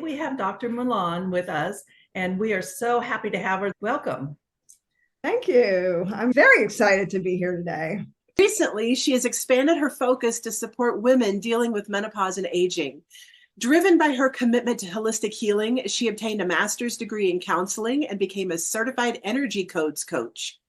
We have Dr. Manon with us, and we are so happy to have her. Welcome. Thank you. I'm very excited to be here today. Recently, she has expanded her focus to support women dealing with menopause and aging. Driven by her commitment to holistic healing, she obtained a master's degree in counseling and became a certified energy codes coach.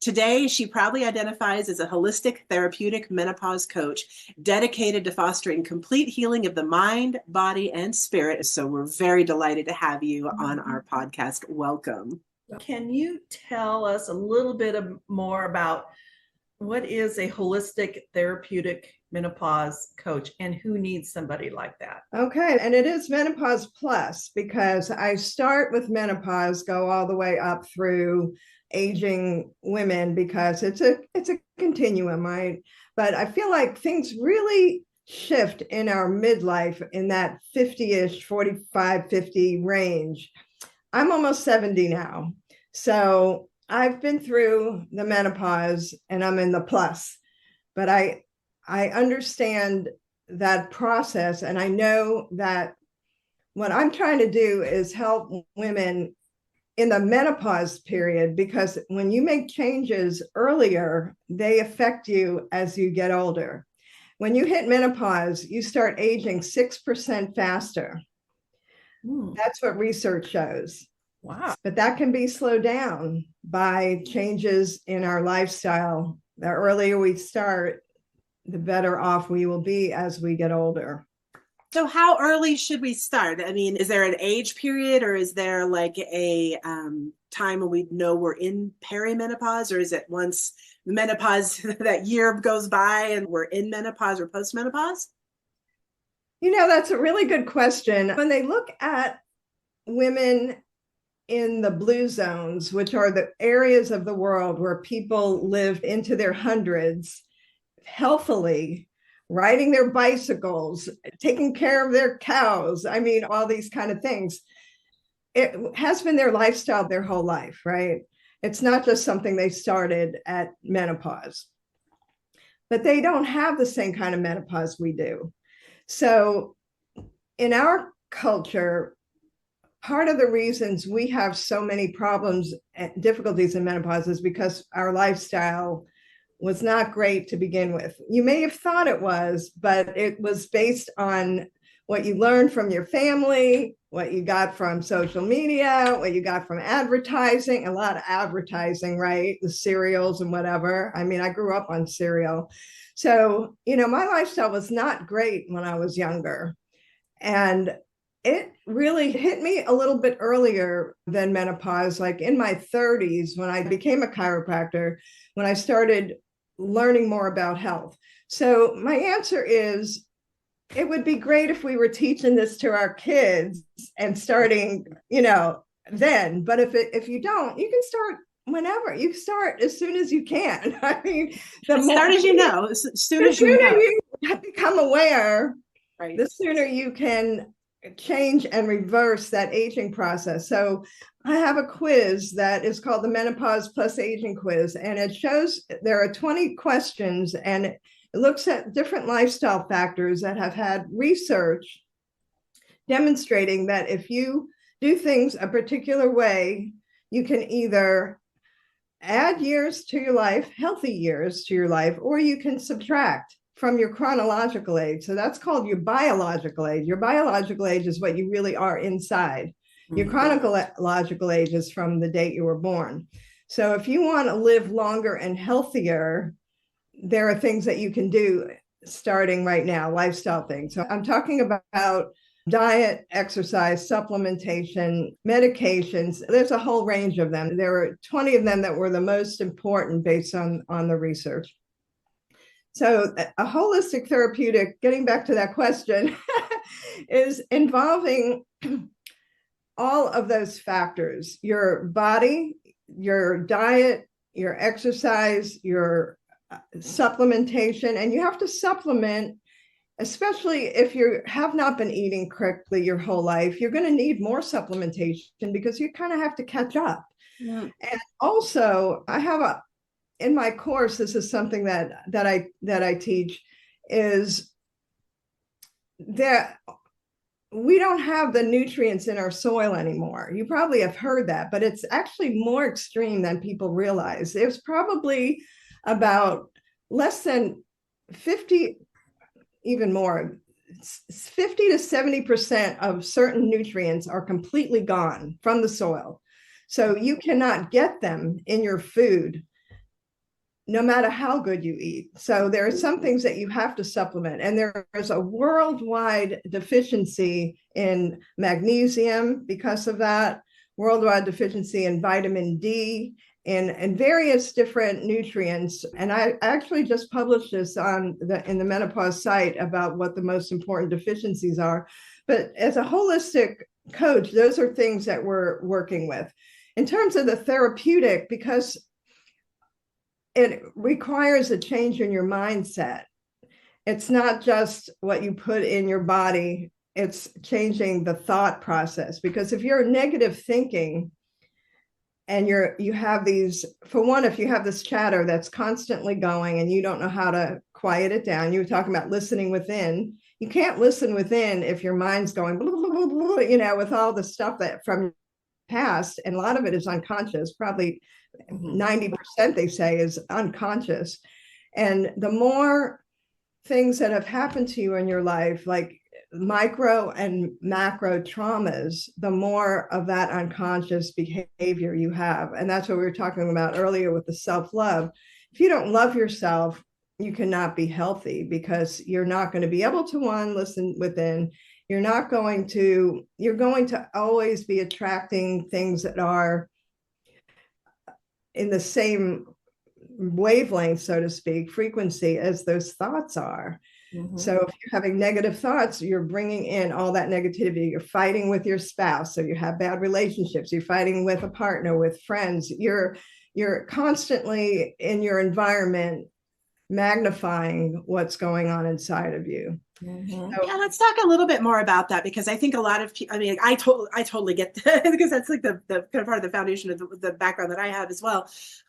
Today, she proudly identifies as a holistic therapeutic menopause coach dedicated to fostering complete healing of the mind, body, and spirit. So we're very delighted to have you on our podcast. Welcome. Can you tell us a little bit more about what is a holistic therapeutic menopause coach and who needs somebody like that? Okay, and it is Menopause Plus because I start with menopause, go all the way up through aging women because it's a continuum, right? But I feel like things really shift in our midlife in that 50-ish, 45, 50 range. I'm almost 70 now. So I've been through the menopause and I'm in the plus, but I understand that process. And I know that what I'm trying to do is help women in the menopause period, because when you make changes earlier, they affect you as you get older. When you hit menopause, you start aging 6% faster. That's what research shows. Wow. But that can be slowed down by changes in our lifestyle. The earlier we start, the better off we will be as we get older. So how early should we start? I mean, is there an age period, or is there like a time when we know we're in perimenopause, or is it once the menopause that year goes by and we're in menopause or postmenopause? That's a really good question. When they look at women in the blue zones, which are the areas of the world where people live into their hundreds healthily, riding their bicycles, taking care of their cows, I mean, all these kind of things. It has been their lifestyle their whole life, right? It's not just something they started at menopause. But they don't have the same kind of menopause we do. So in our culture, part of the reasons we have so many problems and difficulties in menopause is because our lifestyle was not great to begin with. You may have thought it was, but it was based on what you learned from your family, what you got from social media, what you got from advertising, a lot of advertising, right? The cereals and whatever. I mean, I grew up on cereal. So, my lifestyle was not great when I was younger. And it really hit me a little bit earlier than menopause, like in my 30s when I became a chiropractor, when I started learning more about health. So my answer is, it would be great if we were teaching this to our kids and starting, then. But if you don't, you can start whenever. You start as soon as you can. I mean, start as you know, as soon as you know. You become aware, right, the sooner you can change and reverse that aging process. So I have a quiz that is called the Menopause Plus Aging Quiz, and it shows there are 20 questions, and it looks at different lifestyle factors that have had research demonstrating that if you do things a particular way, you can either add years to your life, healthy years to your life, or you can subtract from your chronological age. So that's called your biological age. Your biological age is what you really are inside. Your chronological age is from the date you were born. So if you want to live longer and healthier, there are things that you can do starting right now, lifestyle things. So I'm talking about diet, exercise, supplementation, medications. There's a whole range of them. There were 20 of them that were the most important based on the research. So a holistic therapeutic, getting back to that question, is involving all of those factors: your body, your diet, your exercise, your supplementation. And you have to supplement, especially if you have not been eating correctly your whole life. You're going to need more supplementation because you kind of have to catch up. Yeah. And also, I have in my course, this is something that I teach, is that we don't have the nutrients in our soil anymore. You probably have heard that, but it's actually more extreme than people realize. There's probably about less than 50, even more, 50 to 70% of certain nutrients are completely gone from the soil. So you cannot get them in your food no matter how good you eat. So there are some things that you have to supplement. And there is a worldwide deficiency in magnesium because of that, worldwide deficiency in vitamin D, and various different nutrients. And I actually just published this in the Menopause site about what the most important deficiencies are. But as a holistic coach, those are things that we're working with. In terms of the therapeutic, because it requires a change in your mindset. It's not just what you put in your body, it's changing the thought process. Because if you're negative thinking and you have these, for one, if you have this chatter that's constantly going and you don't know how to quiet it down, you were talking about listening within. You can't listen within if your mind's going, blah, blah, blah, blah, you know, with all the stuff that from past, and a lot of it is unconscious, probably 90% they say is unconscious. And the more things that have happened to you in your life, like micro and macro traumas, the more of that unconscious behavior you have. And that's what we were talking about earlier with the self-love. If you don't love yourself, you cannot be healthy, because you're not going to be able to, one, listen within. You're going to always be attracting things that are in the same wavelength, so to speak, frequency as those thoughts are. So if you're having negative thoughts, you're bringing in all that negativity. You're fighting with your spouse, so you have bad relationships. You're fighting with a partner, with friends. You're constantly in your environment magnifying what's going on inside of you. Yeah, let's talk a little bit more about that, because I think a lot of people, I mean, I totally get that, because that's like the kind of part of the foundation of the background that I have as well.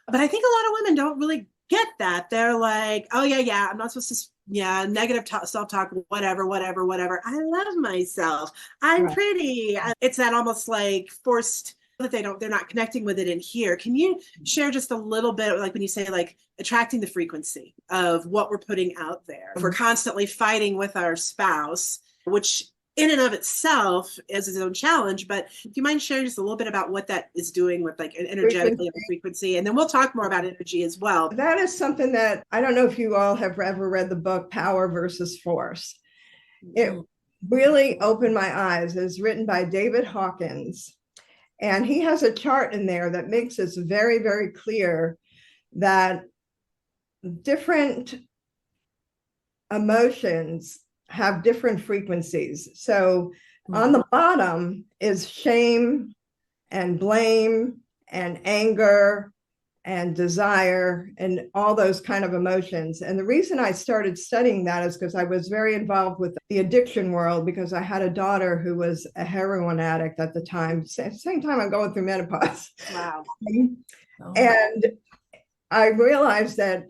But I think a lot of women don't really get that. They're like, oh yeah, I'm not supposed to, negative self-talk, whatever. I love myself. I'm pretty. It's that almost like forced that they're not connecting with it in here. Can you share just a little bit, like when you say like attracting the frequency of what we're putting out there? If we're constantly fighting with our spouse, which in and of itself is its own challenge, but do you mind sharing just a little bit about what that is doing with like energetically of the frequency? And then we'll talk more about energy as well. That is something that, I don't know if you all have ever read the book Power versus Force. It really opened my eyes. It's written by David Hawkins. And he has a chart in there that makes it very, very clear that different emotions have different frequencies. So on the bottom is shame and blame and anger and desire and all those kind of emotions. And the reason I started studying that is because I was very involved with the addiction world, because I had a daughter who was a heroin addict at the time, same time I'm going through menopause. Wow. And I realized that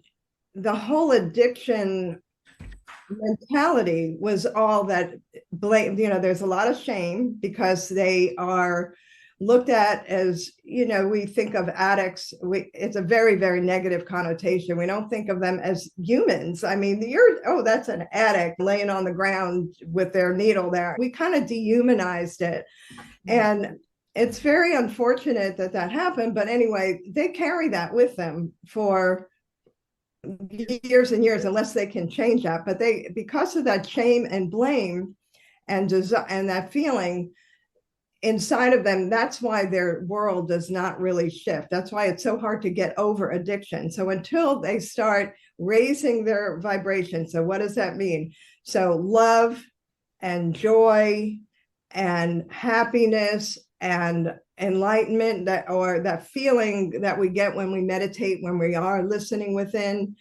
the whole addiction mentality was all that blame. You know, there's a lot of shame because they are looked at as, you know, we think of addicts, it's a very, very negative connotation. We don't think of them as humans. I mean, that's an addict laying on the ground with their needle there. We kind of dehumanized it. And it's very unfortunate that happened. But anyway, they carry that with them for years and years, unless they can change that. But because of that shame and blame and that feeling inside of them, that's why their world does not really shift. That's why it's so hard to get over addiction. So until they start raising their vibration. So what does that mean? So love and joy and happiness and enlightenment, that feeling that we get when we meditate, when we are listening within,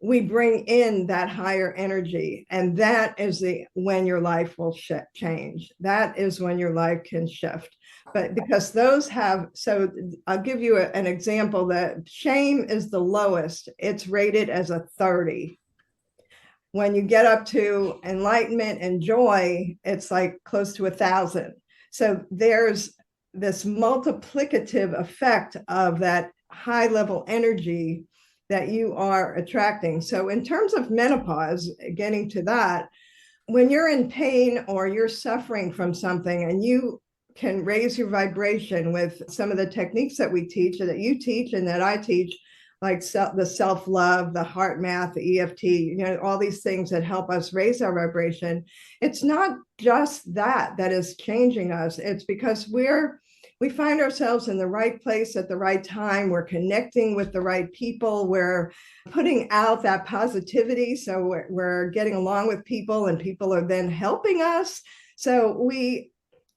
we bring in that higher energy. And that is when your life will change. That is when your life can shift. But because so I'll give you an example. That shame is the lowest. It's rated as a 30. when you get up to enlightenment and joy, it's like close to 1,000. So there's this multiplicative effect of that high level energy that you are attracting. So in terms of menopause, getting to that, when you're in pain or you're suffering from something and you can raise your vibration with some of the techniques that we teach and that you teach and that I teach, like the self-love, the heart math, the EFT, all these things that help us raise our vibration. It's not just that is changing us. It's because we find ourselves in the right place at the right time. We're connecting with the right people. We're putting out that positivity. So we're getting along with people and people are then helping us. So we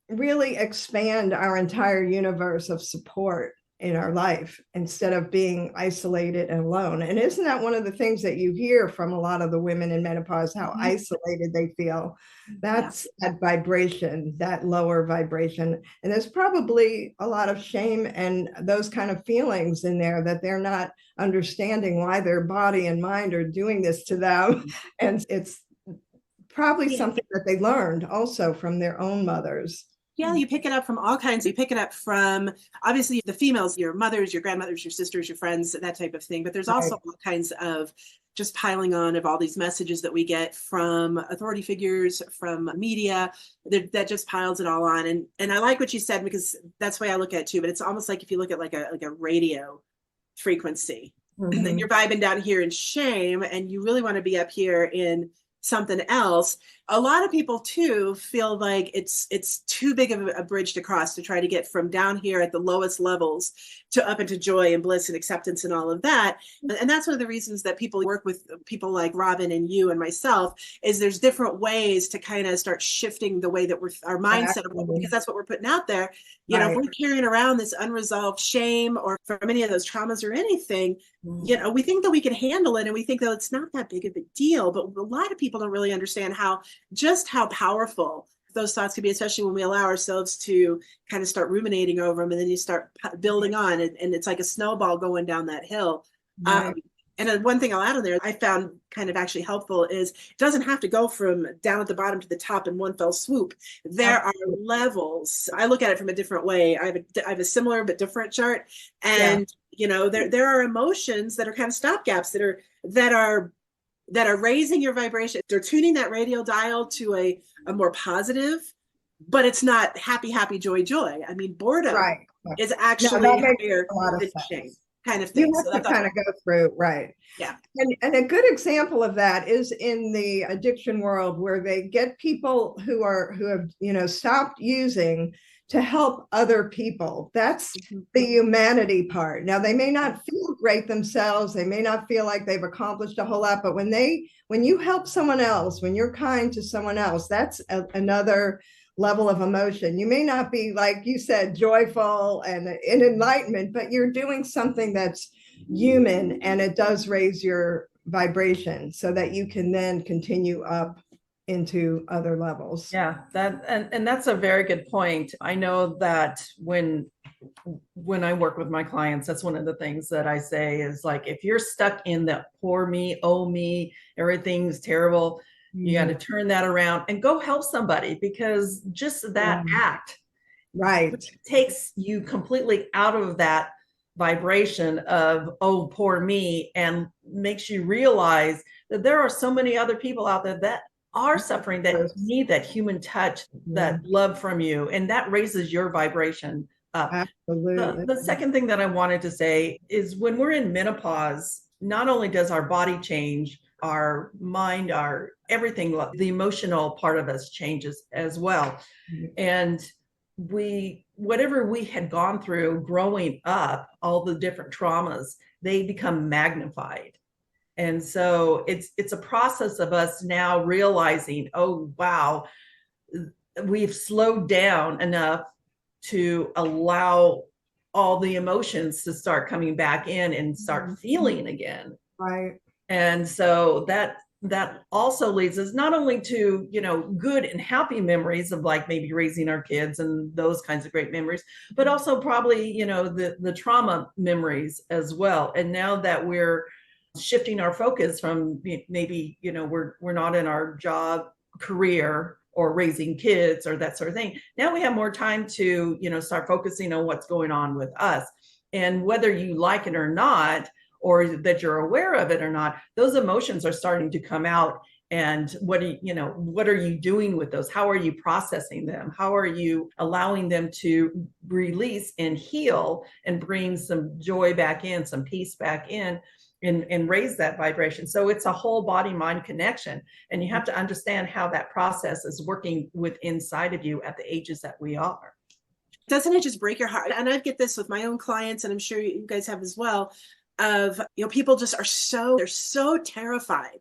really expand our entire universe of support in our life instead of being isolated and alone. And isn't that one of the things that you hear from a lot of the women in menopause, how isolated they feel? That's that vibration, that lower vibration. And there's probably a lot of shame and those kind of feelings in there that they're not understanding why their body and mind are doing this to them. And it's probably something that they learned also from their own mothers. Yeah, you pick it up from all kinds. You pick it up from obviously the females, your mothers, your grandmothers, your sisters, your friends, that type of thing. But there's also all kinds of just piling on of all these messages that we get from authority figures, from media, that just piles it all on. And I like what you said, because that's the way I look at it too. But it's almost like if you look at like a radio frequency, and then you're vibing down here in shame, and you really want to be up here in something else. A lot of people too feel like it's too big of a bridge to cross to try to get from down here at the lowest levels to up into joy and bliss and acceptance and all of that. And that's one of the reasons that people work with people like Robin and you and myself, is there's different ways to kind of start shifting the way that our mindset, because that's what we're putting out there. If we're carrying around this unresolved shame or from any of those traumas or anything, we think that we can handle it, and we think that it's not that big of a deal. But a lot of people don't really understand how powerful those thoughts can be, especially when we allow ourselves to kind of start ruminating over them, and then you start building on, and it's like a snowball going down that hill. And one thing I'll add on there, I found kind of actually helpful, is it doesn't have to go from down at the bottom to the top in one fell swoop. There are levels. I look at it from a different way. I have a similar but different chart, and there are emotions that are kind of stopgaps that are raising your vibration. They're tuning that radio dial to a more positive, but it's not happy, joy. I mean, boredom is actually higher than shame, kind of thing. You have to kind of go through, Yeah. And a good example of that is in the addiction world, where they get people who have stopped using to help other people. That's the humanity part. Now, they may not feel great themselves. They may not feel like they've accomplished a whole lot, but when you help someone else, when you're kind to someone else, that's another level of emotion. You may not be, like you said, joyful and in enlightenment, but you're doing something that's human, and it does raise your vibration so that you can then continue up into other levels. Yeah, and that's a very good point. I know that when I work with my clients, that's one of the things that I say is, like, if you're stuck in the poor me, oh me, everything's terrible, you got to turn that around and go help somebody, because just that act takes you completely out of that vibration of, oh, poor me, and makes you realize that there are so many other people out there that are suffering, that need that human touch, that love from you, and that raises your vibration up. Absolutely. The second thing that I wanted to say is, when we're in menopause, not only does our body change, our mind, our everything, the emotional part of us changes as well. And whatever we had gone through growing up, all the different traumas, they become magnified. And so it's a process of us now realizing, oh, wow, we've slowed down enough to allow all the emotions to start coming back in and start feeling again. Right. And so that also leads us not only to, good and happy memories of, like, maybe raising our kids and those kinds of great memories, but also probably, the trauma memories as well. And now that we're shifting our focus from maybe, we're not in our job, career, or raising kids or that sort of thing. Now we have more time to, start focusing on what's going on with us. And whether you like it or not, or that you're aware of it or not, those emotions are starting to come out. And what are you doing with those? How are you processing them? How are you allowing them to release and heal and bring some joy back in, some peace back in, and raise that vibration? So it's a whole body mind connection, and you have to understand how that process is working with inside of you at the ages that we are. Doesn't it just break your heart? And I get this with my own clients, and I'm sure you guys have as well, of, people just they're so terrified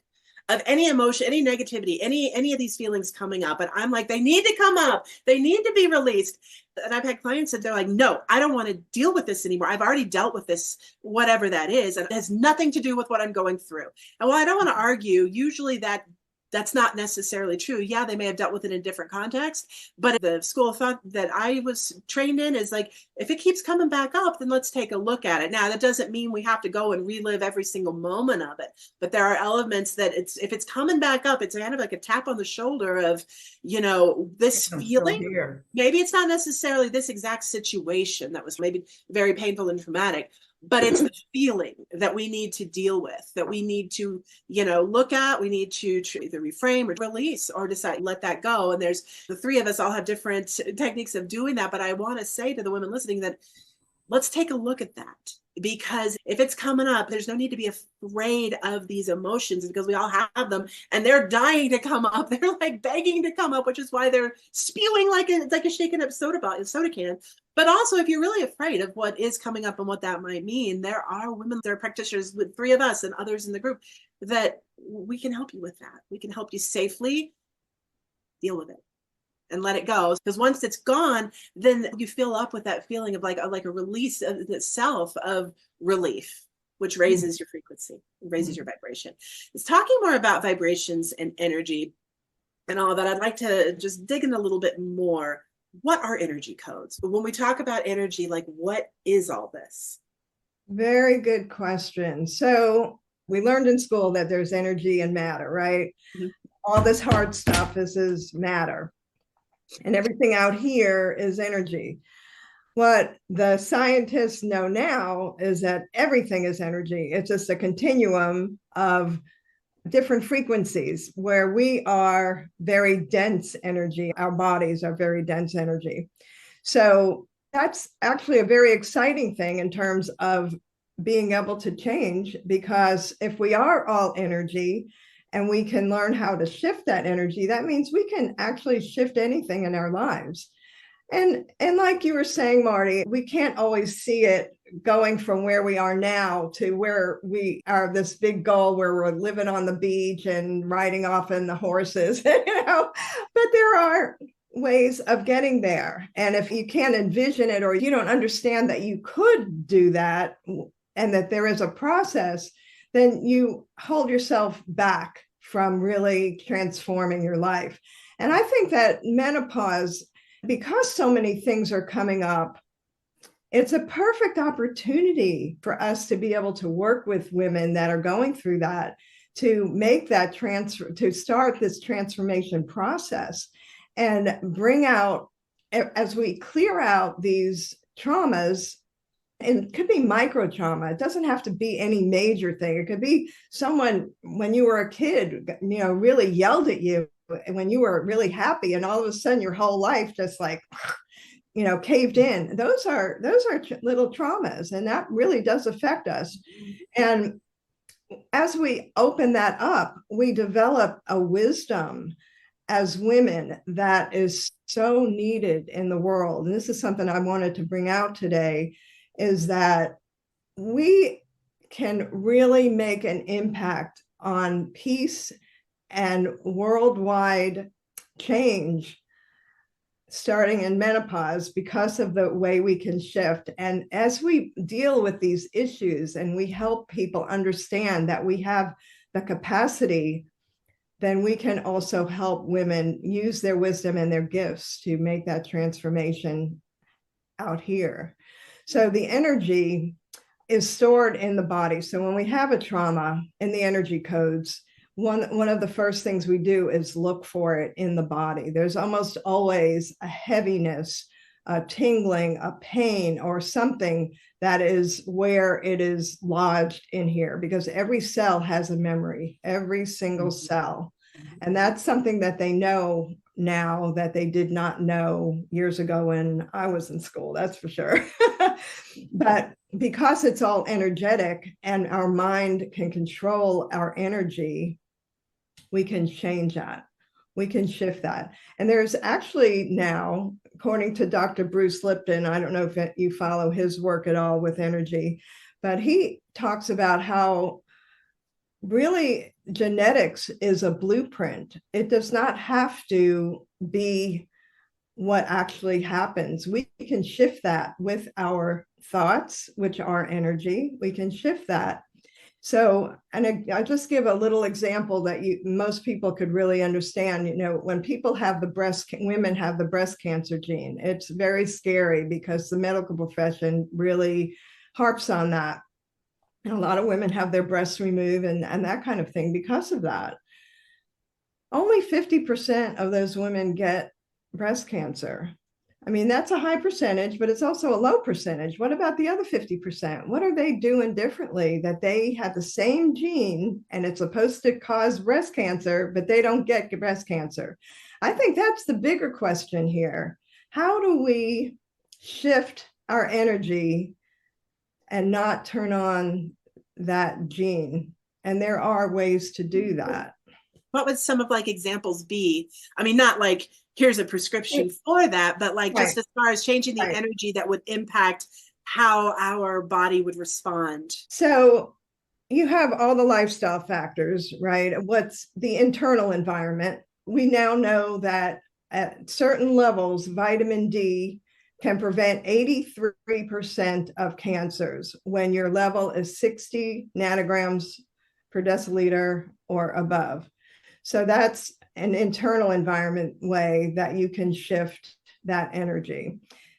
of any emotion, any negativity, any of these feelings coming up. And I'm like, they need to come up. They need to be released. And I've had clients that they're like, no, I don't want to deal with this anymore. I've already dealt with this, whatever that is. And it has nothing to do with what I'm going through. And while I don't want to argue, usually that's not necessarily true. Yeah, they may have dealt with it in different contexts, but the school of thought that I was trained in is like, if it keeps coming back up, then let's take a look at it. Now, that doesn't mean we have to go and relive every single moment of it, but there are elements that if it's coming back up, it's kind of like a tap on the shoulder of, this feeling. Maybe it's not necessarily this exact situation that was maybe very painful and traumatic, but it's the feeling that we need to deal with, that we need to, look at. We need to either reframe or release or decide, let that go. And there's the three of us all have different techniques of doing that. But I want to say to the women listening that let's take a look at that, because if it's coming up, there's no need to be afraid of these emotions, because we all have them and they're dying to come up. They're like begging to come up, which is why they're spewing like a shaken up soda can. But also, if you're really afraid of what is coming up and what that might mean, there are women, there are practitioners with three of us and others in the group that we can help you with that. We can help you safely deal with it and let it go. Because once it's gone, then you fill up with that feeling of like a release of itself, of relief, which raises your frequency, raises your vibration. It's talking more about vibrations and energy and all that. I'd like to just dig in a little bit more. What are energy codes? When we talk about energy, like, what is all this? Very good question. So we learned in school that there's energy and matter, right? Mm-hmm. All this hard stuff is matter. And everything out here is energy. What the scientists know now is that everything is energy. It's just a continuum of different frequencies, where we are very dense energy. Our bodies are very dense energy. So that's actually a very exciting thing in terms of being able to change, because if we are all energy and we can learn how to shift that energy, that means we can actually shift anything in our lives. And like you were saying, Marty, we can't always see it going from where we are now to where we are, this big goal where we're living on the beach and riding off in the horses, but there are ways of getting there. And if you can't envision it, or you don't understand that you could do that and that there is a process, then you hold yourself back from really transforming your life. And I think that menopause, because so many things are coming up, it's a perfect opportunity for us to be able to work with women that are going through that, to make that transfer, to start this transformation process and bring out, as we clear out these traumas. And it could be micro trauma. It doesn't have to be any major thing. It could be someone, when you were a kid, really yelled at you when you were really happy, and all of a sudden your whole life just like, caved in. Those are little traumas, and that really does affect us. And as we open that up, we develop a wisdom as women that is so needed in the world. And this is something I wanted to bring out today, is that we can really make an impact on peace and worldwide change starting in menopause, because of the way we can shift. And as we deal with these issues and we help people understand that we have the capacity, then we can also help women use their wisdom and their gifts to make that transformation out here. So the energy, is stored in the body. So when we have a trauma in the energy codes, one of the first things we do is look for it in the body. There's almost always a heaviness, a tingling, a pain, or something that is where it is lodged in here, because every cell has a memory, every single cell. And that's something that they know now that they did not know years ago when I was in school, that's for sure. But because it's all energetic and our mind can control our energy, we can change that. We can shift that. And there's actually now, according to Dr. Bruce Lipton, I don't know if you follow his work at all with energy, but he talks about how really genetics is a blueprint. It does not have to be what actually happens. We can shift that with our thoughts, which are energy. We can shift that. So, and I just give a little example that most people could really understand. You know, when people have women have the breast cancer gene, it's very scary because the medical profession really harps on that. And a lot of women have their breasts removed and that kind of thing because of that. Only 50% of those women get breast cancer. I mean, that's a high percentage, but it's also a low percentage. What about the other 50%? What are they doing differently that they have the same gene and it's supposed to cause breast cancer, but they don't get breast cancer? I think that's the bigger question here. How do we shift our energy and not turn on that gene? And there are ways to do that. What would some of like examples be? I mean, not like here's a prescription for that, but like just as far as changing the energy that would impact how our body would respond. So you have all the lifestyle factors, right? What's the internal environment? We now know that at certain levels, vitamin D can prevent 83% of cancers when your level is 60 nanograms per deciliter or above. So that's an internal environment way that you can shift that energy.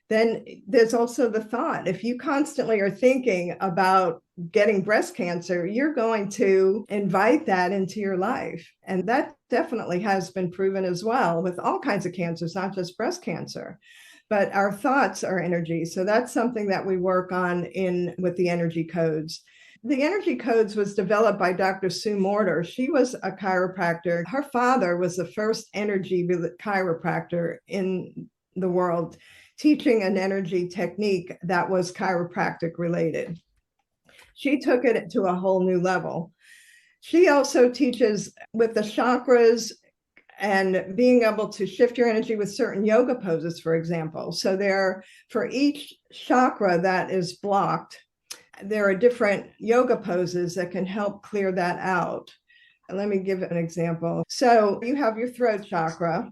Then there's also the thought. If you constantly are thinking about getting breast cancer, you're going to invite that into your life. And that definitely has been proven as well with all kinds of cancers, not just breast cancer. But our thoughts are energy. So that's something that we work on with the energy codes. The energy codes was developed by Dr. Sue Morter. She was a chiropractor. Her father was the first energy chiropractor in the world, teaching an energy technique that was chiropractic related. She took it to a whole new level. She also teaches with the chakras and being able to shift your energy with certain yoga poses, for example. So for each chakra that is blocked, there are different yoga poses that can help clear that out. And let me give an example. So you have your throat chakra.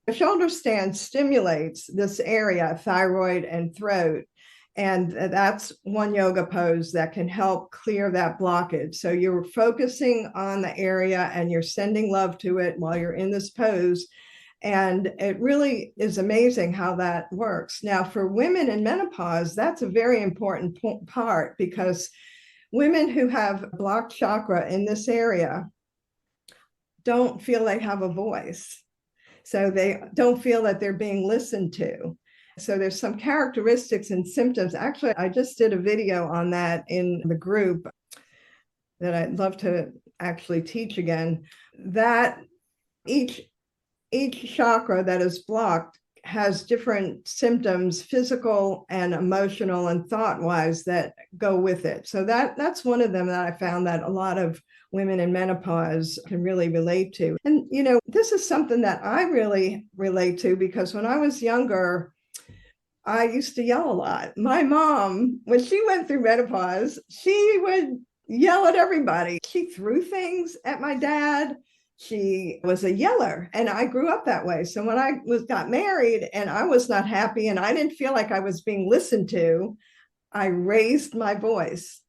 The shoulder stand stimulates this area, thyroid and throat. And that's one yoga pose that can help clear that blockage. So you're focusing on the area and you're sending love to it while you're in this pose. And it really is amazing how that works. Now, for women in menopause, that's a very important part because women who have blocked chakra in this area don't feel they have a voice. So they don't feel that they're being listened to. So there's some characteristics and symptoms. Actually, I just did a video on that in the group that I'd love to actually teach again, that each chakra that is blocked has different symptoms, physical and emotional and thought-wise, that go with it. So that's one of them that I found that a lot of women in menopause can really relate to. And, you know, this is something that I really relate to because when I was younger, I used to yell a lot. My mom, when she went through menopause, she would yell at everybody. She threw things at my dad. She was a yeller, and I grew up that way. So when I got married and I was not happy and I didn't feel like I was being listened to, I raised my voice.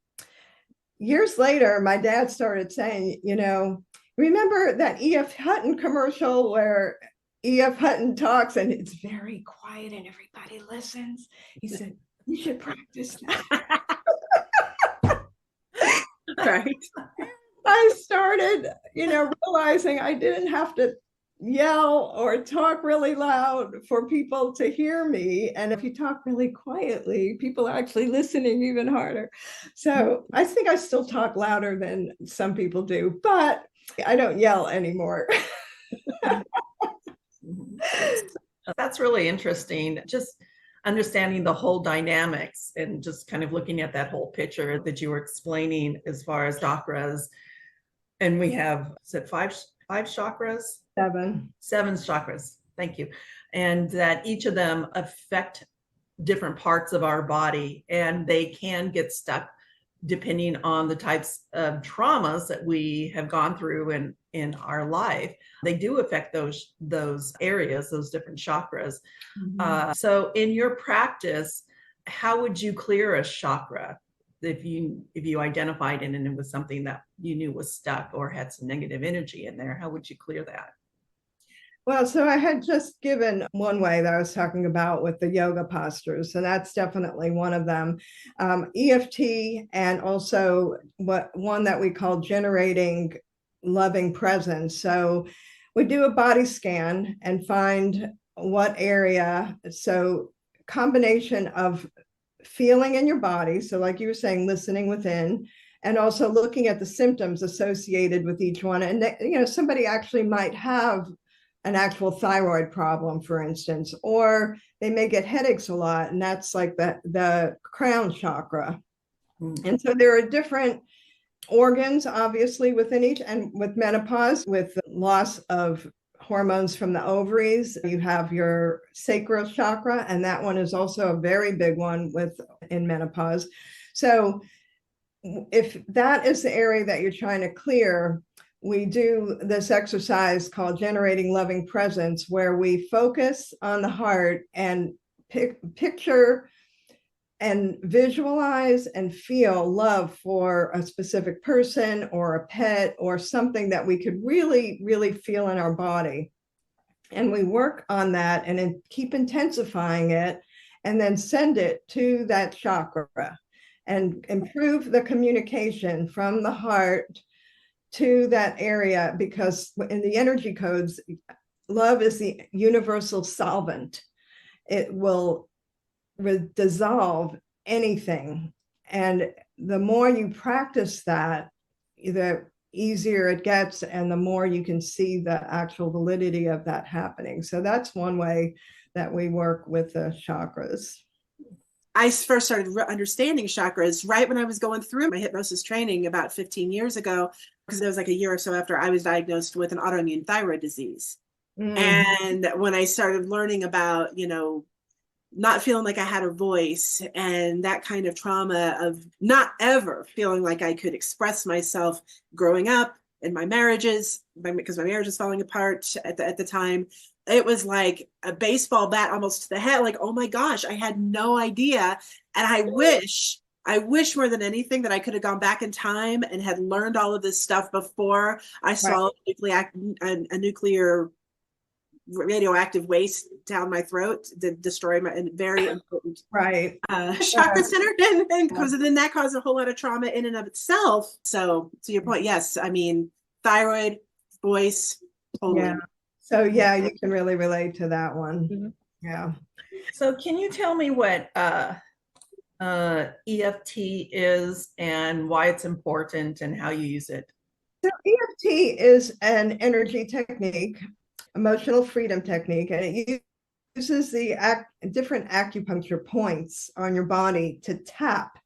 Years later, my dad started saying, you know, remember that E.F. Hutton commercial where E.F. Hutton talks and it's very quiet and everybody listens? He said, you should practice that. Right. I started, realizing I didn't have to yell or talk really loud for people to hear me. And if you talk really quietly, people are actually listening even harder. So I think I still talk louder than some people do, but I don't yell anymore. That's really interesting. Just understanding the whole dynamics and just kind of looking at that whole picture that you were explaining as far as chakras. And we have, said five chakras? Seven chakras. Thank you. And that each of them affect different parts of our body, and they can get stuck depending on the types of traumas that we have gone through in our life. They do affect those areas, those different chakras. So in your practice, how would you clear a chakra if you identified it and it was something that you knew was stuck or had some negative energy in there? How would you clear that? Well, so I had just given one way that I was talking about with the yoga postures, and that's definitely one of them. EFT, and also one that we call generating loving presence. So we do a body scan and find what area. So combination of feeling in your body. So like you were saying, listening within, and also looking at the symptoms associated with each one. And somebody actually might have an actual thyroid problem, for instance, or they may get headaches a lot, and that's like the crown chakra. And so there are different organs, obviously, within each. And with menopause, with loss of hormones from the ovaries, you have your sacral chakra, and that one is also a very big one in menopause. So if that is the area that you're trying to clear, we do this exercise called generating loving presence, where we focus on the heart and picture and visualize and feel love for a specific person or a pet or something that we could really, really feel in our body. And we work on that and keep intensifying it, and then send it to that chakra and improve the communication from the heart to that area, because in the energy codes, love is the universal solvent. It will dissolve anything. And the more you practice that, the easier it gets, and the more you can see the actual validity of that happening. So that's one way that we work with the chakras. I first started understanding chakras right when I was going through my hypnosis training about 15 years ago, because it was like a year or so after I was diagnosed with an autoimmune thyroid disease. And when I started learning about, not feeling like I had a voice, and that kind of trauma of not ever feeling like I could express myself growing up in my marriages, because my marriage was falling apart at the time. It was like a baseball bat almost to the head. Like, oh my gosh, I had no idea. And I wish more than anything that I could have gone back in time and had learned all of this stuff before I saw a nuclear radioactive waste down my throat to destroy my very important chakra center. And because then that caused a whole lot of trauma in and of itself. So to your point, yes, I mean, thyroid, voice, totally. Yeah. So yeah, you can really relate to that one. Yeah. So can you tell me what EFT is and why it's important and how you use it? So EFT is an energy technique, emotional freedom technique, and it uses the different acupuncture points on your body to tap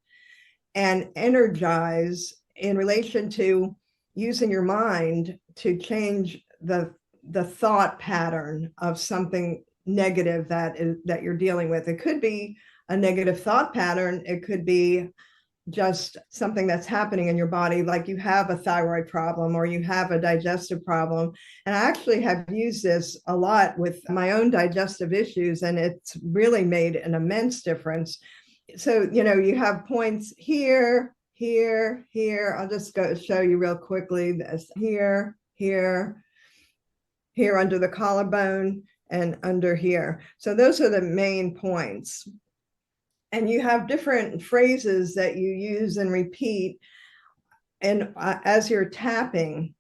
and energize in relation to using your mind to change the thought pattern of something negative that you're dealing with. It could be a negative thought pattern. It could be just something that's happening in your body, like you have a thyroid problem or you have a digestive problem. And I actually have used this a lot with my own digestive issues, and it's really made an immense difference. So, you have points here, here, here. I'll just go show you real quickly this here, here, here under the collarbone, and under here. So those are the main points. And you have different phrases that you use and repeat and as you're tapping,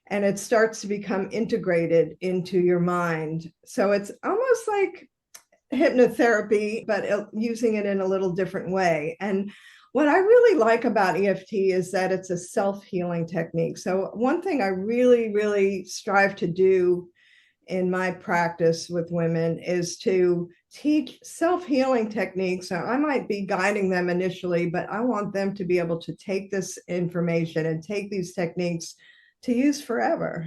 and it starts to become integrated into your mind. So it's almost like hypnotherapy, but using it in a little different way. And what I really like about EFT is that it's a self-healing technique. So one thing I really, really strive to do in my practice with women is to teach self-healing techniques. So I might be guiding them initially, but I want them to be able to take this information and take these techniques to use forever.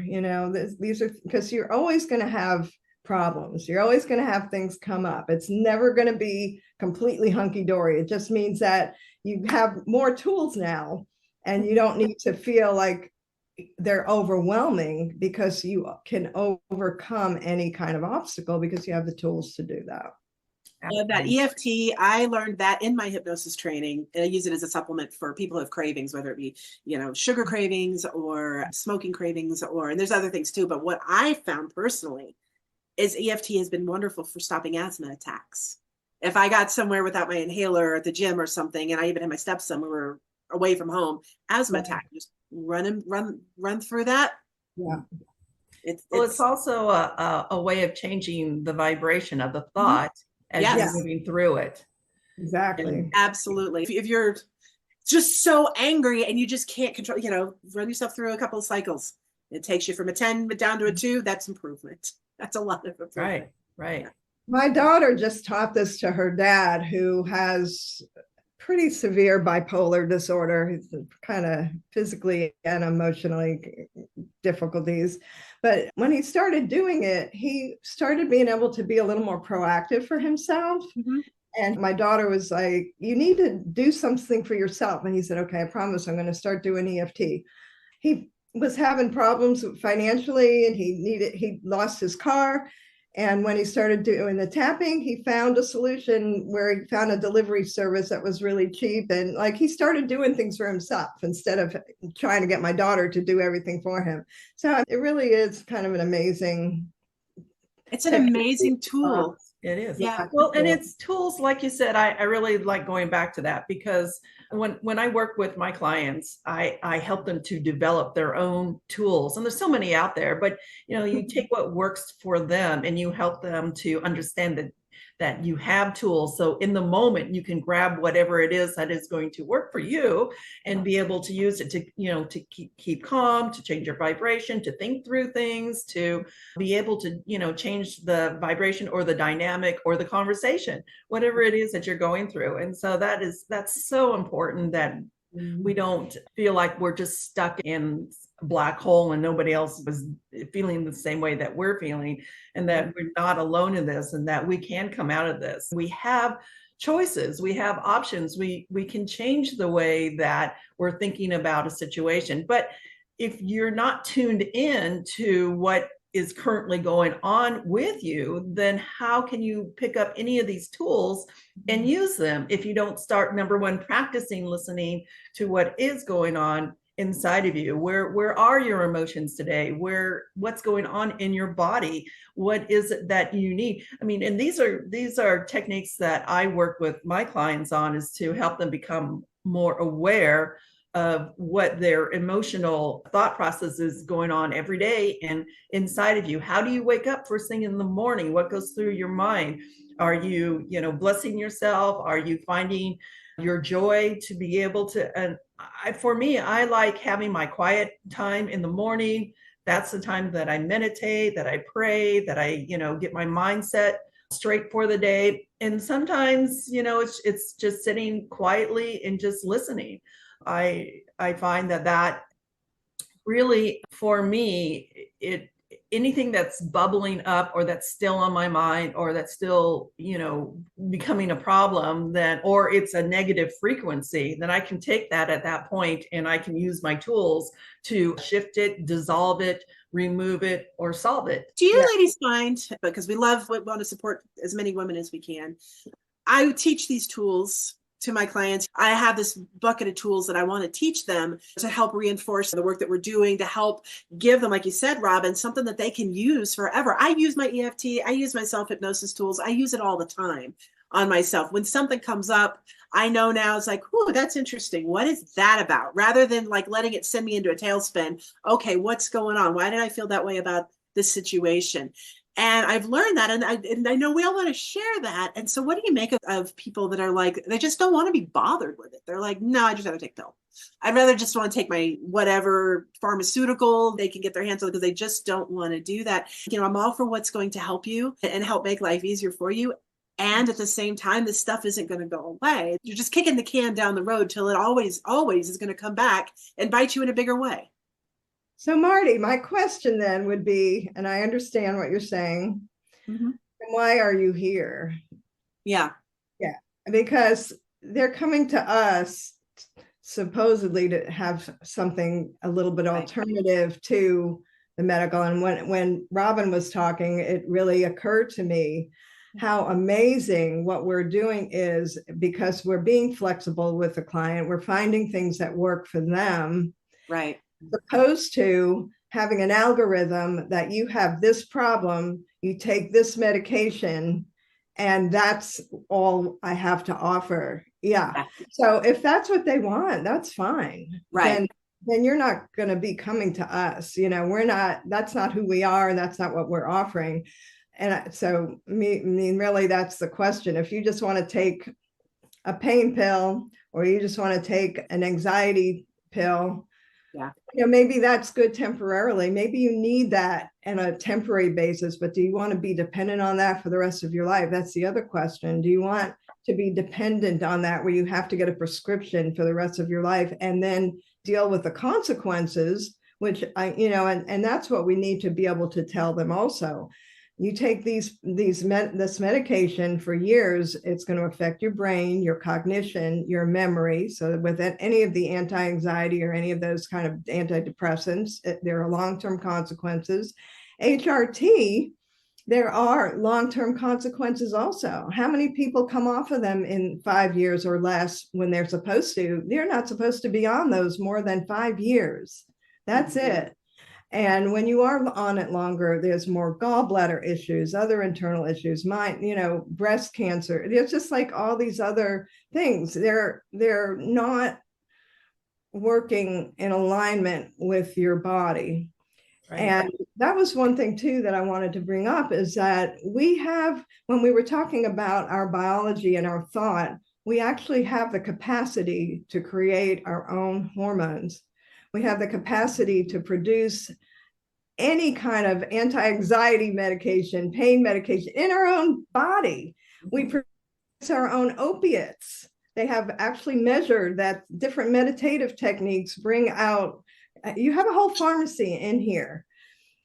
These are, because you're always going to have problems. You're always going to have things come up. It's never going to be completely hunky-dory. It just means that you have more tools now, and you don't need to feel like they're overwhelming, because you can overcome any kind of obstacle because you have the tools to do that. That EFT, I learned that in my hypnosis training, and I use it as a supplement for people who have cravings, whether it be, sugar cravings or smoking cravings, and there's other things too. But what I found personally is EFT has been wonderful for stopping asthma attacks. If I got somewhere without my inhaler at the gym or something, and I even had my stepson, we were away from home, asthma attack, just run through that. Yeah. It's also a way of changing the vibration of the thought as you're moving through it. Exactly. And absolutely. If you're just so angry and you just can't control, run yourself through a couple of cycles. It takes you from a 10 down to a 2. That's improvement. That's a lot of improvement. Right. My daughter just taught this to her dad, who has pretty severe bipolar disorder. He's kind of physically and emotionally difficulties. But when he started doing it, he started being able to be a little more proactive for himself. Mm-hmm. And my daughter was like, you need to do something for yourself. And he said, okay, I promise I'm going to start doing EFT. He was having problems financially, and he lost his car. And when he started doing the tapping, he found a solution where he found a delivery service that was really cheap. And like, he started doing things for himself instead of trying to get my daughter to do everything for him. So it really is kind of an amazing. It's an amazing tool. It is. Yeah. Well, and it's tools, like you said, I really like going back to that, because when I work with my clients, I help them to develop their own tools. And there's so many out there, but you take what works for them and you help them to understand that you have tools. So in the moment, you can grab whatever it is that is going to work for you and be able to use it to, to keep calm, to change your vibration, to think through things, to be able to, change the vibration or the dynamic or the conversation, whatever it is that you're going through. And so that's so important, that we don't feel like we're just stuck in a black hole and nobody else was feeling the same way that we're feeling, and that we're not alone in this, and that we can come out of this. We have choices, we have options, we can change the way that we're thinking about a situation. But if you're not tuned in to what is currently going on with you, then how can you pick up any of these tools and use them if you don't start, number one, practicing listening to what is going on inside of you? Where are your emotions today? What's going on in your body? What is it that you need? I mean, and these are techniques that I work with my clients on, is to help them become more aware of what their emotional thought process is going on every day and inside of you. How do you wake up first thing in the morning? What goes through your mind? Are you, blessing yourself? Are you finding your joy to be able to? And for me, I like having my quiet time in the morning. That's the time that I meditate, that I pray, that I, get my mindset straight for the day. And sometimes, it's just sitting quietly and just listening. I find that really, for me, anything that's bubbling up or that's still on my mind or that's still, becoming a problem, or it's a negative frequency, then I can take that at that point and I can use my tools to shift it, dissolve it, remove it, or solve it. Do you ladies find, because we want to support as many women as we can, I teach these tools to my clients. I have this bucket of tools that I want to teach them to help reinforce the work that we're doing, to help give them, like you said, Robin, something that they can use forever. I use my EFT, I use my self-hypnosis tools, I use it all the time. on myself. When something comes up, I know now it's like, oh, that's interesting. What is that about? Rather than like letting it send me into a tailspin. Okay, what's going on? Why did I feel that way about this situation? And I've learned that, and I know we all want to share that. And so what do you make of people that are like, they just don't want to be bothered with it? They're like, no, I just have to take a pill. I'd rather just want to take my whatever pharmaceutical they can get their hands on, because they just don't want to do that. I'm all for what's going to help you and help make life easier for you. And at the same time, this stuff isn't going to go away. You're just kicking the can down the road till it always is going to come back and bite you in a bigger way. So Marty, my question then would be, and I understand what you're saying, why are you here? Yeah. Yeah, because they're coming to us supposedly to have something a little bit alternative to the medical. And when Robin was talking, it really occurred to me how amazing what we're doing is, because we're being flexible with the client. We're finding things that work for them. Right. Opposed to having an algorithm that you have this problem, you take this medication, and that's all I have to offer. Yeah. So if that's what they want, that's fine. Right. Then you're not going to be coming to us. We're not, that's not who we are. And that's not what we're offering. And so, really, that's the question. If you just want to take a pain pill, or you just want to take an anxiety pill, maybe that's good temporarily. Maybe you need that on a temporary basis, but do you want to be dependent on that for the rest of your life? That's the other question. Do you want to be dependent on that, where you have to get a prescription for the rest of your life and then deal with the consequences, which and that's what we need to be able to tell them also. You take this medication for years, it's going to affect your brain, your cognition, your memory. So with any of the anti-anxiety or any of those kind of antidepressants, there are long-term consequences. HRT, there are long-term consequences also. How many people come off of them in 5 years or less when they're supposed to? They're not supposed to be on those more than 5 years. That's it. And when you are on it longer, there's more gallbladder issues, other internal issues, breast cancer. It's just like all these other things. They're not working in alignment with your body. Right. And that was one thing too that I wanted to bring up, is that when we were talking about our biology and our thought, we actually have the capacity to create our own hormones. We have the capacity to produce any kind of anti-anxiety medication, pain medication in our own body. We produce our own opiates. They have actually measured that different meditative techniques bring out, you have a whole pharmacy in here,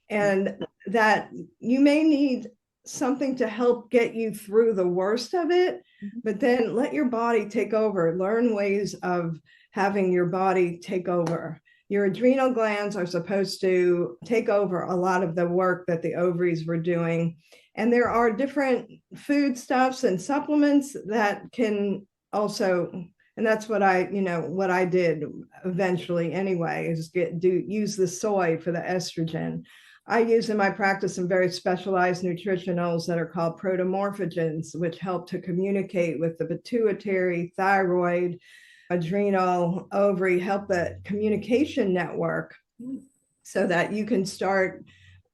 and that you may need something to help get you through the worst of it, but then let your body take over. Learn ways of having your body take over. Your adrenal glands are supposed to take over a lot of the work that the ovaries were doing. And there are different foodstuffs and supplements that can also, and that's what I did eventually anyway, is use the soy for the estrogen. I use in my practice some very specialized nutritionals that are called protomorphogens, which help to communicate with the pituitary, thyroid, adrenal, ovary, help the communication network so that you can start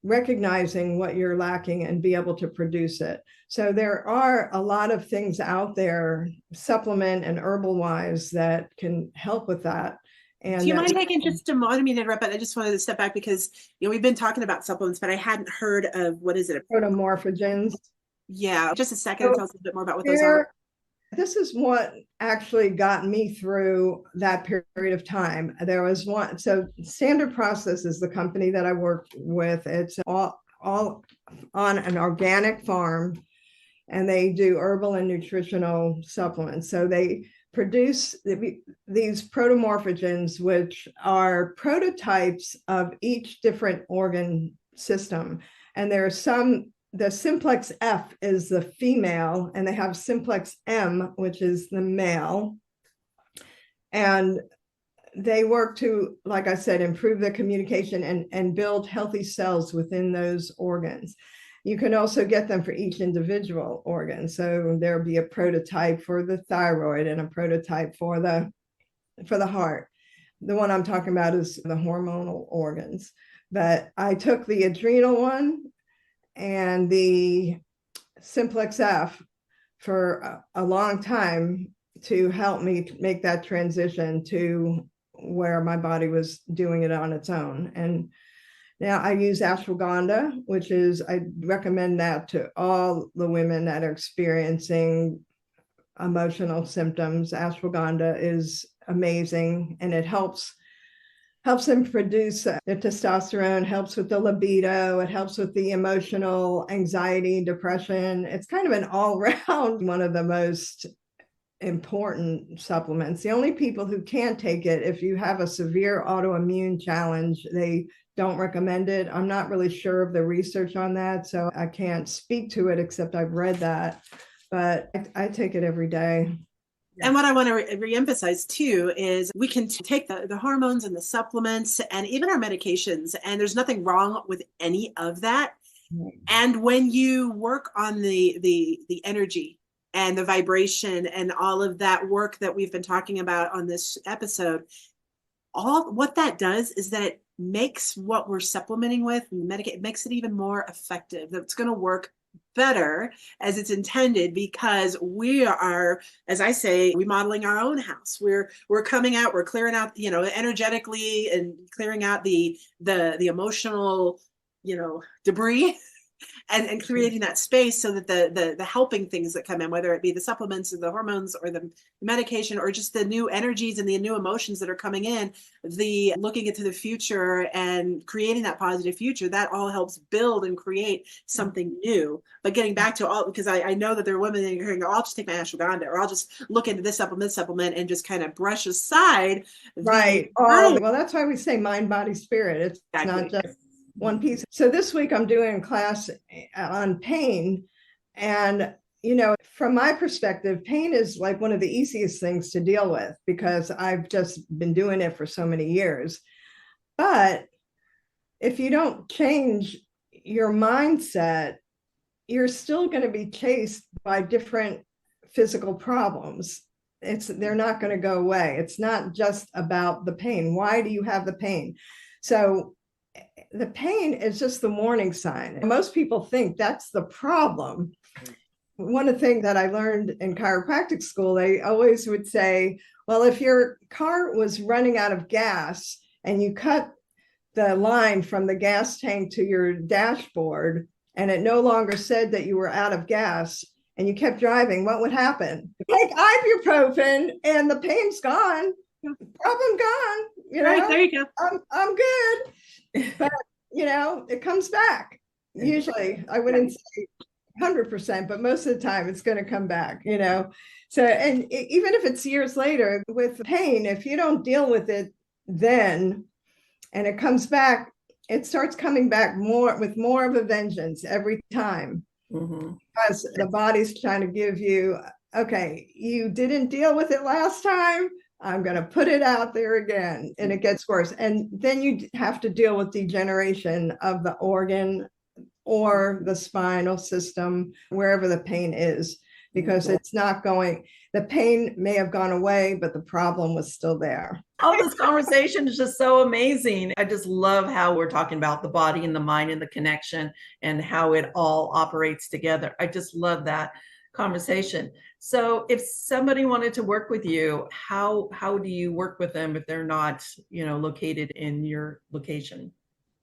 recognizing what you're lacking and be able to produce it. So there are a lot of things out there, supplement and herbal wise, that can help with that. And do you mind taking just a moment? I mean, interrupt, but I just wanted to step back because we've been talking about supplements, but I hadn't heard of, what is it? Protomorphogens. Yeah, just a second. Tell us a bit more about what those are. This is what actually got me through that period of time. There was one, so Standard Process is the company that I work with. It's all on an organic farm, and they do herbal and nutritional supplements. So they produce these protomorphogens, which are prototypes of each different organ system. And there are some, the simplex F is the female, and they have simplex M, which is the male. And they work to, like I said, improve the communication and build healthy cells within those organs. You can also get them for each individual organ. So there'll be a prototype for the thyroid and a prototype for the heart. The one I'm talking about is the hormonal organs. But I took the adrenal one and the Simplex F for a long time to help me make that transition to where my body was doing it on its own. And now I use ashwagandha, which is, I recommend that to all the women that are experiencing emotional symptoms. Ashwagandha is amazing, and it helps them produce the testosterone, helps with the libido, it helps with the emotional anxiety, depression. It's kind of an all-round one of the most important supplements. The only people who can't take it, if you have a severe autoimmune challenge, they don't recommend it. I'm not really sure of the research on that, so I can't speak to it except I've read that, but I take it every day. And what I want to reemphasize too is we can take the hormones and the supplements and even our medications, and there's nothing wrong with any of that. And when you work on the energy and the vibration and all of that work that we've been talking about on this episode, all what that does is that it makes what we're supplementing with it makes it even more effective. That's going to work better as it's intended, because we are, as I say, remodeling our own house. We're coming out, we're clearing out, energetically, and clearing out the emotional, debris, and creating that space so that the helping things that come in, whether it be the supplements or the hormones or the medication or just the new energies and the new emotions that are coming in, the looking into the future and creating that positive future, that all helps build and create something new. But getting back to all, because I know that there are women that are hearing, I'll just take my ashwagandha, or I'll just look into this supplement and just kind of brush aside. Right. Well, that's why we say mind, body, spirit. It's not just one piece. So this week I'm doing a class on pain. And, from my perspective, pain is like one of the easiest things to deal with because I've just been doing it for so many years. But if you don't change your mindset, you're still going to be chased by different physical problems. They're not going to go away. It's not just about the pain. Why do you have the pain? So the pain is just the warning sign. Most people think that's the problem. One of the things that I learned in chiropractic school, they always would say, well, if your car was running out of gas and you cut the line from the gas tank to your dashboard and it no longer said that you were out of gas and you kept driving, what would happen? Take ibuprofen and the pain's gone. Problem gone. Right, there you go. I'm good. But, it comes back. Usually, I wouldn't say 100%, but most of the time it's going to come back, So, and even if it's years later with pain, if you don't deal with it then, and it comes back, it starts coming back with more of a vengeance every time. Mm-hmm. Because the body's trying to give you, okay, you didn't deal with it last time, I'm going to put it out there again, and it gets worse. And then you have to deal with degeneration of the organ or the spinal system, wherever the pain is, because it's not going, the pain may have gone away, but the problem was still there. All this conversation is just so amazing. I just love how we're talking about the body and the mind and the connection and how it all operates together. I just love that conversation. So if somebody wanted to work with you, how do you work with them if they're not, located in your location?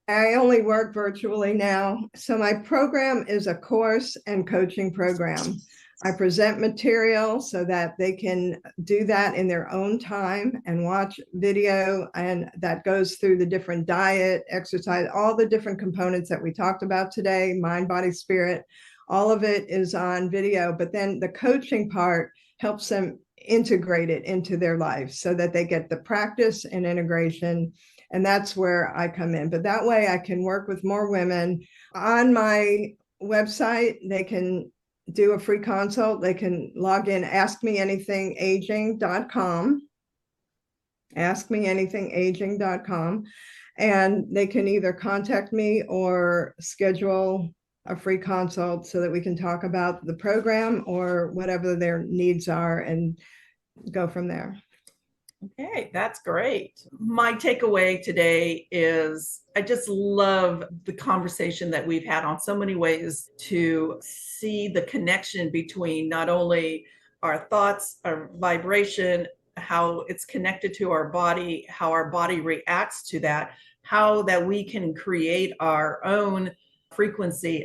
I only work virtually now. So my program is a course and coaching program. I present material so that they can do that in their own time and watch video, and that goes through the different diet, exercise, all the different components that we talked about today, mind, body, spirit. All of it is on video, but then the coaching part helps them integrate it into their life so that they get the practice and integration. And that's where I come in. But that way I can work with more women. On my website, they can do a free consult. They can log in, askmeanythingaging.com, askmeanythingaging.com, and they can either contact me or schedule a free consult so that we can talk about the program or whatever their needs are and go from there. Okay, that's great. My takeaway today is I just love the conversation that we've had on so many ways to see the connection between not only our thoughts, our vibration, how it's connected to our body, how our body reacts to that, how that we can create our own frequency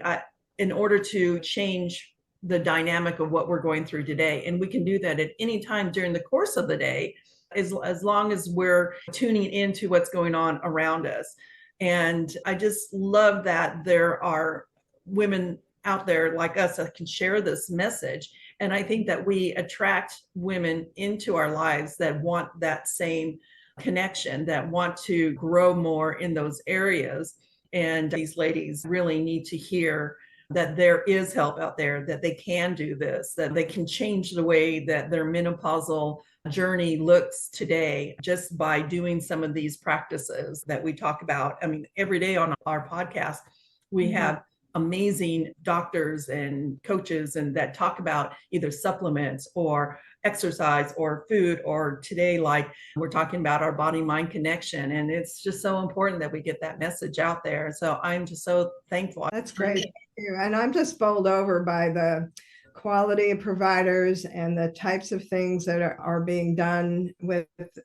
in order to change the dynamic of what we're going through today. And we can do that at any time during the course of the day, as long as we're tuning into what's going on around us. And I just love that there are women out there like us that can share this message. And I think that we attract women into our lives that want that same connection, that want to grow more in those areas. And these ladies really need to hear that there is help out there, that they can do this, that they can change the way that their menopausal journey looks today just by doing some of these practices that we talk about. I mean, every day on our podcast, we have amazing doctors and coaches and that talk about either supplements or exercise or food, or today, like we're talking about our body mind connection. And it's just so important that we get that message out there. So I'm just so thankful. That's great. Thank you. And I'm just bowled over by the quality of providers and the types of things that are being done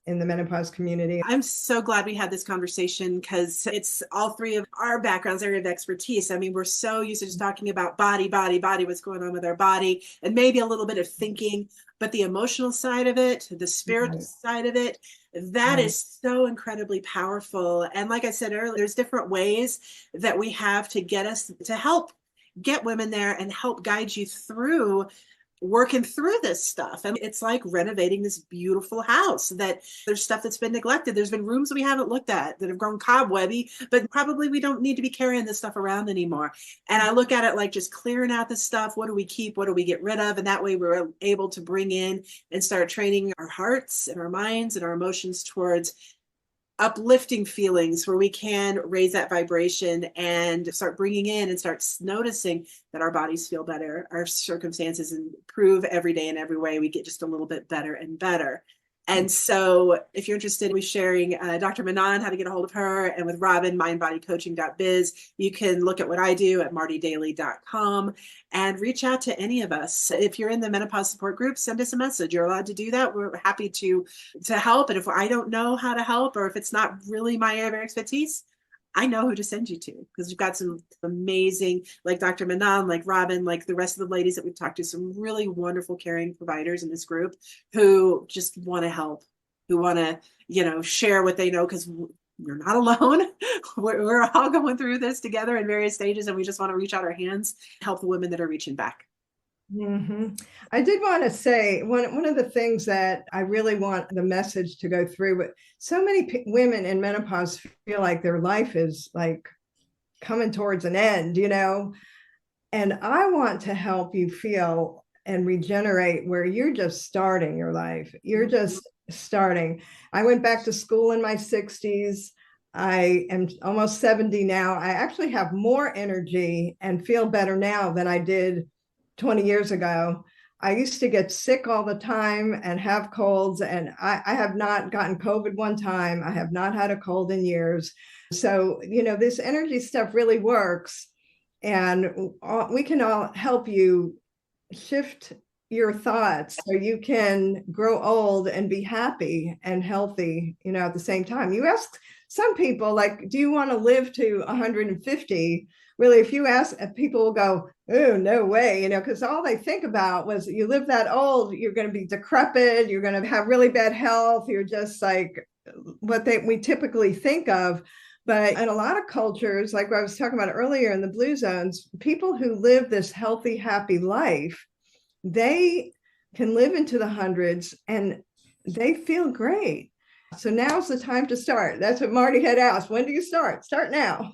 in the menopause community. I'm so glad we had this conversation because it's all three of our backgrounds, area of expertise. I mean, we're so used to just talking about body, what's going on with our body, and maybe a little bit of thinking, but the emotional side of it, the spiritual side of it, that is so incredibly powerful. And like I said earlier, there's different ways that we have to get us to help get women there and help guide you through working through this stuff. And it's like renovating this beautiful house that there's stuff that's been neglected. There's been rooms we haven't looked at that have grown cobwebby, but probably we don't need to be carrying this stuff around anymore. And I look at it like just clearing out the stuff. What do we keep? What do we get rid of? And that way we're able to bring in and start training our hearts and our minds and our emotions towards uplifting feelings where we can raise that vibration and start bringing in and start noticing that our bodies feel better, our circumstances improve every day in every way. We get just a little bit better and better. And so if you're interested in sharing Dr. Manon, how to get a hold of her, and with Robin, mindbodycoaching.biz, you can look at what I do at martydaily.com and reach out to any of us. If you're in the menopause support group, send us a message. You're allowed to do that. We're happy to help. And if I don't know how to help, or if it's not really my area of expertise, I know who to send you to, because we've got some amazing, like Dr. Manon, like Robin, like the rest of the ladies that we've talked to, some really wonderful caring providers in this group who just want to help, who want to, share what they know, because we're not alone. We're all going through this together in various stages, and we just want to reach out our hands, help the women that are reaching back. I did want to say one of the things that I really want the message to go through, but so many women in menopause feel like their life is like coming towards an end, and I want to help you feel and regenerate where you're just starting your life. You're just starting. I went back to school in my 60s. I am almost 70 now. I actually have more energy and feel better now than I did 20 years ago. I used to get sick all the time and have colds, and I have not gotten COVID one time. I have not had a cold in years. So, this energy stuff really works, and we can all help you shift your thoughts so you can grow old and be happy and healthy, at the same time. You ask some people, like, do you want to live to 150? Really, if you ask, people will go, oh, no way, because all they think about was you live that old, you're going to be decrepit, you're going to have really bad health, you're just like what we typically think of. But in a lot of cultures, like what I was talking about earlier in the blue zones, people who live this healthy, happy life, they can live into the hundreds and they feel great. So now's the time to start. That's what Marty had asked. When do you start? Start now.